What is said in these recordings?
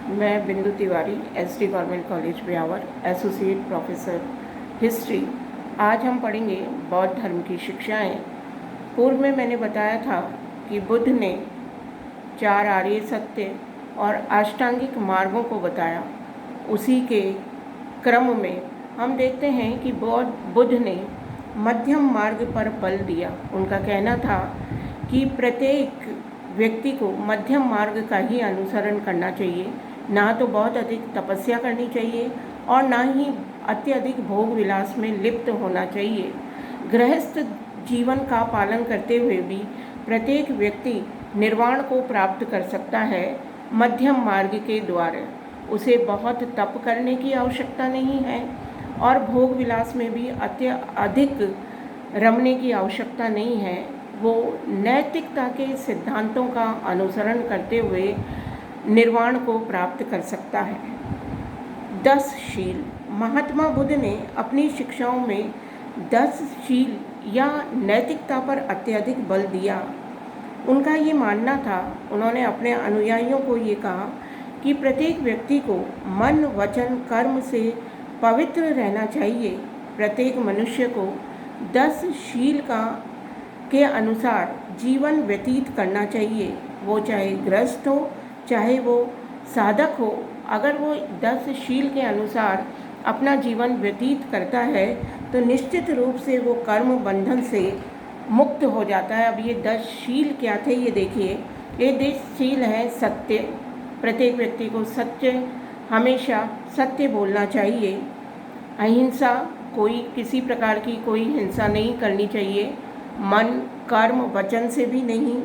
मैं बिंदु Tiwari SD government college Beawar associate professor history. आज हम पढ़ेंगे बौद्ध धर्म की शिक्षाएं। पूर्व में मैंने बताया था कि बुद्ध ने 4 आर्य सत्य और अष्टांगिक मार्गों को बताया। उसी के क्रम में हम देखते हैं कि बुद्ध ने मध्यम मार्ग पर बल दिया। उनका कहना था कि प्रत्येक व्यक्ति को मध्यम मार्ग का ही अनुसरण करना चाहिए, ना तो बहुत अधिक तपस्या करनी चाहिए और ना ही अत्यधिक भोग विलास में लिप्त होना चाहिए। गृहस्थ जीवन का पालन करते हुए भी प्रत्येक व्यक्ति निर्वाण को प्राप्त कर सकता है मध्यम मार्ग के द्वारा। उसे बहुत तप करने की आवश्यकता नहीं है और भोग विलास में भी अत्यधिक रमने की आवश्यकता नहीं है। वो नैतिकता के सिद्धांतों का अनुसरण करते हुए निर्वाण को प्राप्त कर सकता है। 10 शील। महात्मा बुद्ध ने अपनी शिक्षाओं में 10 शील या नैतिकता पर अत्यधिक बल दिया। उनका ये मानना था, उन्होंने अपने अनुयायियों को ये कहा कि प्रत्येक व्यक्ति को मन वचन कर्म से पवित्र रहना चाहिए। प्रत्येक मनुष्य को 10 शील के अनुसार जीवन व्यतीत करना चाहिए। वो चाहे गृहस्थ हो चाहे वो साधक हो, अगर वो 10 शील के अनुसार अपना जीवन व्यतीत करता है तो निश्चित रूप से वो कर्म बंधन से मुक्त हो जाता है। अब ये 10 शील क्या थे ये देखिए। ये 10 शील है सत्य। प्रत्येक व्यक्ति को हमेशा सत्य बोलना चाहिए। अहिंसा, किसी प्रकार की कोई हिंसा नहीं करनी चाहिए। मन कर्म वचन से भी नहीं।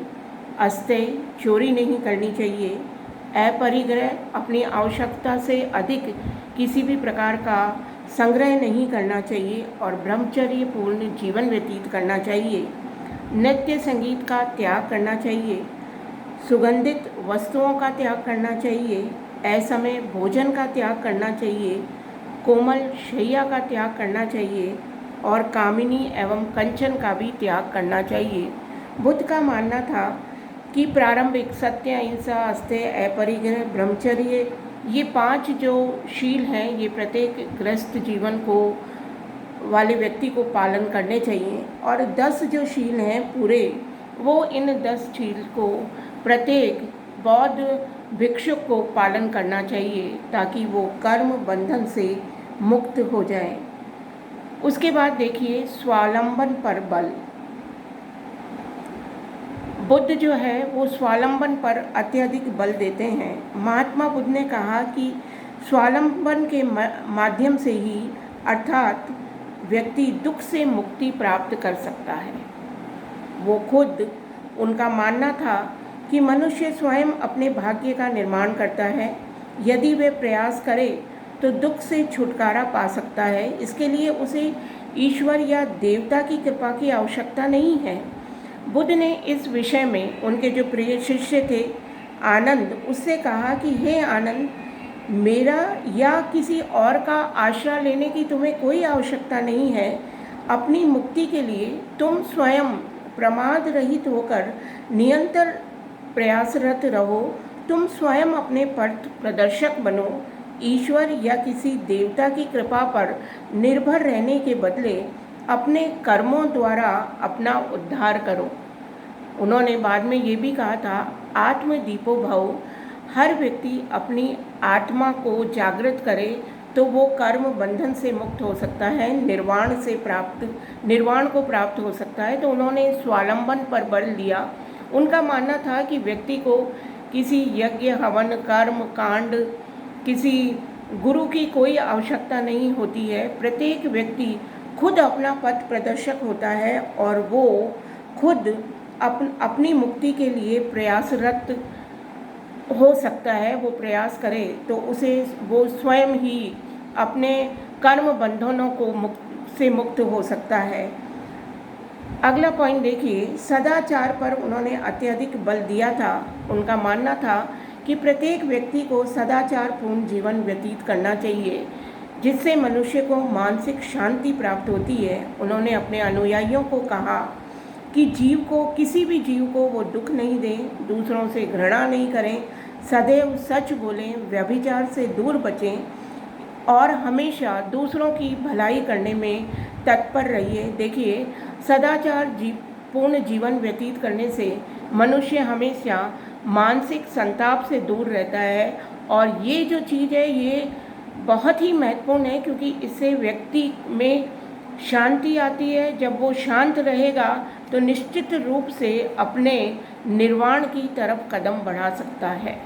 अस्तेय, चोरी नहीं करनी चाहिए। अपरिग्रह, अपनी आवश्यकता से अधिक किसी भी प्रकार का संग्रह नहीं करना चाहिए और ब्रह्मचर्य पूर्ण जीवन व्यतीत करना चाहिए। नृत्य संगीत का त्याग करना चाहिए। सुगंधित वस्तुओं का त्याग करना चाहिए। असमय भोजन का त्याग करना चाहिए। कोमल शैया का त्याग करना चाहिए और कामिनी एवं कंचन का भी त्याग करना चाहिए। बुद्ध का मानना था कि प्रारंभिक सत्य, अहिंसा, अस्तेय, अपरिग्रह, ब्रह्मचर्य, ये 5 जो शील हैं ये प्रत्येक गृहस्थ जीवन को वाले व्यक्ति को पालन करने चाहिए। और 10 जो शील हैं पूरे, वो इन 10 शील को प्रत्येक बौद्ध भिक्षुक को पालन करना चाहिए ताकि वो कर्म बंधन से मुक्त हो जाए। उसके बाद देखिए स्वावलंबन पर बल। बुद्ध जो है वो स्वावलंबन पर अत्यधिक बल देते हैं। महात्मा बुद्ध ने कहा कि स्वावलंबन के माध्यम से ही अर्थात व्यक्ति दुख से मुक्ति प्राप्त कर सकता है। वो खुद, उनका मानना था कि मनुष्य स्वयं अपने भाग्य का निर्माण करता है। यदि वे प्रयास करे तो दुख से छुटकारा पा सकता है। इसके लिए उसे ईश्वर या देवता की कृपा की आवश्यकता नहीं है। बुद्ध ने इस विषय में उनके जो प्रिय शिष्य थे आनंद, उससे कहा कि हे आनंद, मेरा या किसी और का आश्रय लेने की तुम्हें कोई आवश्यकता नहीं है। अपनी मुक्ति के लिए तुम स्वयं प्रमाद रहित होकर निरंतर प्रयासरत रहो। तुम स्वयं अपने पथ प्रदर्शक बनो। ईश्वर या किसी देवता की कृपा पर निर्भर रहने के बदले अपने कर्मों द्वारा अपना उद्धार करो। उन्होंने बाद में ये भी कहा था, आत्मदीपो भव। हर व्यक्ति अपनी आत्मा को जागृत करे तो वो कर्म बंधन से मुक्त हो सकता है, निर्वाण को प्राप्त हो सकता है। तो उन्होंने स्वावलंबन पर बल दिया। उनका मानना था कि व्यक्ति को किसी यज्ञ, हवन, कर्म कांड, किसी गुरु की कोई आवश्यकता नहीं होती है। प्रत्येक व्यक्ति खुद अपना पथ प्रदर्शक होता है और वो खुद अपनी मुक्ति के लिए प्रयासरत हो सकता है। वो प्रयास करे तो वो स्वयं ही अपने कर्म बंधनों से मुक्त हो सकता है। अगला पॉइंट देखिए, सदाचार पर उन्होंने अत्यधिक बल दिया था। उनका मानना था कि प्रत्येक व्यक्ति को सदाचार पूर्ण जीवन व्यतीत करना चाहिए, जिससे मनुष्य को मानसिक शांति प्राप्त होती है। उन्होंने अपने अनुयायियों को कहा कि किसी भी जीव को वो दुख नहीं दें, दूसरों से घृणा नहीं करें, सदैव सच बोलें, व्यभिचार से दूर बचें और हमेशा दूसरों की भलाई करने में तत्पर रहिए। देखिए, सदाचार पूर्ण जीवन व्यतीत करने से मनुष्य हमेशा मानसिक संताप से दूर रहता है, और ये जो चीज़ है ये बहुत ही महत्वपूर्ण है, क्योंकि इससे व्यक्ति में शांति आती है। जब वो शांत रहेगा तो निश्चित रूप से अपने निर्वाण की तरफ कदम बढ़ा सकता है।